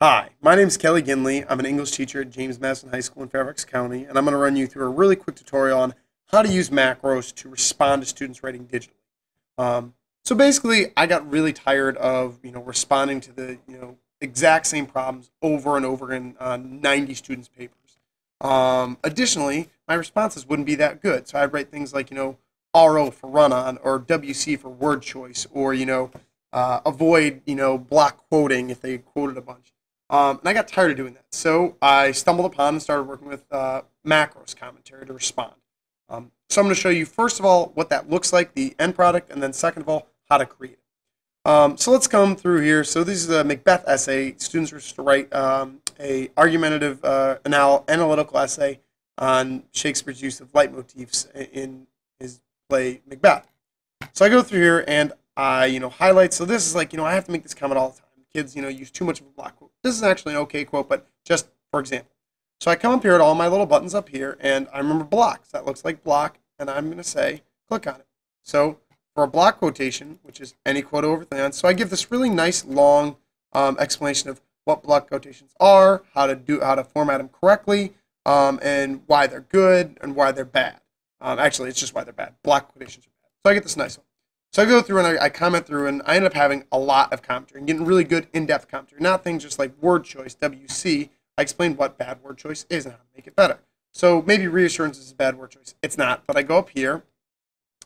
Hi, my name is Kelly Ginley. I'm an English teacher at James Madison High School in Fairfax County, and I'm going to run you through a really quick tutorial on how to use macros to respond to students writing digitally. So basically, I got really tired of responding to the exact same problems over and over in 90 students' papers. Additionally, my responses wouldn't be that good, so I'd write things like RO for run on, or WC for word choice, or avoid block quoting if they quoted a bunch. And I got tired of doing that. So I stumbled upon and started working with macros commentary to respond. So I'm going to show you, first of all, what that looks like, the end product, and then second of all, how to create it. So let's come through here. So this is a Macbeth essay. Students are supposed to write a argumentative analytical essay on Shakespeare's use of leitmotifs in his play Macbeth. So I go through here and I highlight. So this is like, I have to make this comment all the time. Kids, use too much of a block quote. This is actually an okay quote, but just for example. So I come up here at all my little buttons up here, and I remember blocks. That looks like block, and I'm going to say click on it. So for a block quotation, which is any quote over thing, so I give this really nice long explanation of what block quotations are, how to format them correctly, and why they're good and why they're bad. Actually, it's just why they're bad. Block quotations are bad. So I get this nice one. So I go through and I comment through, and I end up having a lot of commentary and getting really good in-depth commentary. Not things just like word choice, WC. I explain what bad word choice is and how to make it better. So maybe reassurance is a bad word choice. It's not, but I go up here,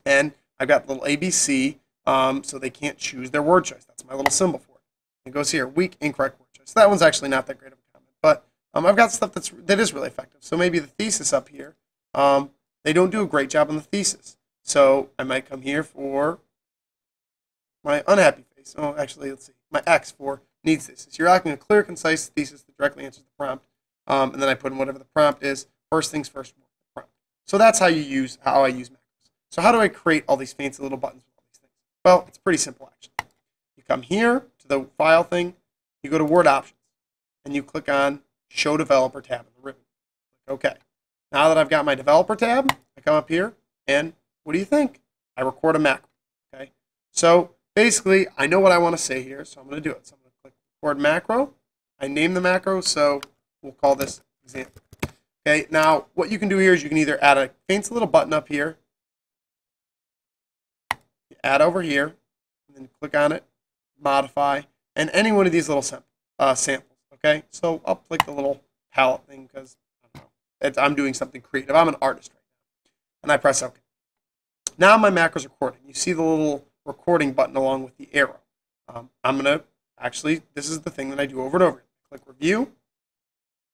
and I've got the little ABC, so they can't choose their word choice. That's my little symbol for it. It goes here, weak, incorrect word choice. So that one's actually not that great of a comment, but I've got stuff that is really effective. So maybe the thesis up here, they don't do a great job on the thesis. So I might come here for my unhappy face. Oh, actually, let's see. My X for needs thesis. You're asking a clear, concise thesis that directly answers the prompt. And then I put in whatever the prompt is. First things first, prompt. So that's how I use macros. So how do I create all these fancy little buttons with all these things? Well, it's pretty simple, actually. You come here to the file thing. You go to Word Options. And you click on Show Developer tab in the ribbon. Okay. Now that I've got my Developer tab, I come up here. And what do you think? I record a macro. Okay. So basically, I know what I want to say here, so I'm going to do it. So I'm going to click Record Macro. I name the macro, so we'll call this example. Okay, now what you can do here is you can either add a fancy little button up here, you add over here, and then click on it, modify, and any one of these little samples. Okay, so I'll click the little palette thing because I'm doing something creative. I'm an artist right now, and I press OK. Now my macro's recording. You see the little recording button along with the arrow. I'm going to this is the thing that I do over and over. Click Review.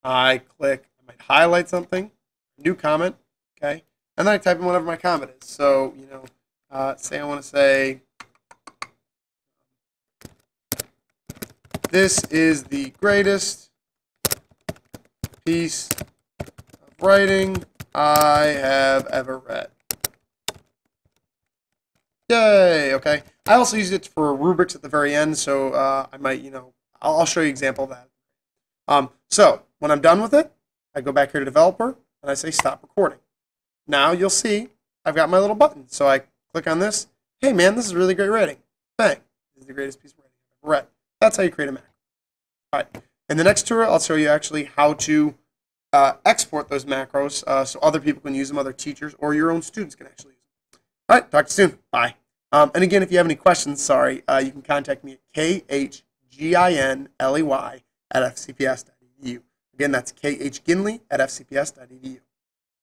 I might highlight something, new comment, okay? And then I type in whatever my comment is. So, say I want to say, this is the greatest piece of writing I have ever read. Yay, okay. I also use it for rubrics at the very end, so I might, I'll show you an example of that. So when I'm done with it, I go back here to Developer, and I say Stop Recording. Now you'll see I've got my little button. So I click on this. Hey, man, this is really great writing. Bang. This is the greatest piece of writing I've ever read. That's how you create a macro. All right. In the next tutorial, I'll show you actually how to export those macros so other people can use them, other teachers, or your own students can actually use them. All right, talk to you soon. Bye. And again, if you have any questions, you can contact me at khinley@fcps.edu. Again, that's khginley@fcps.edu.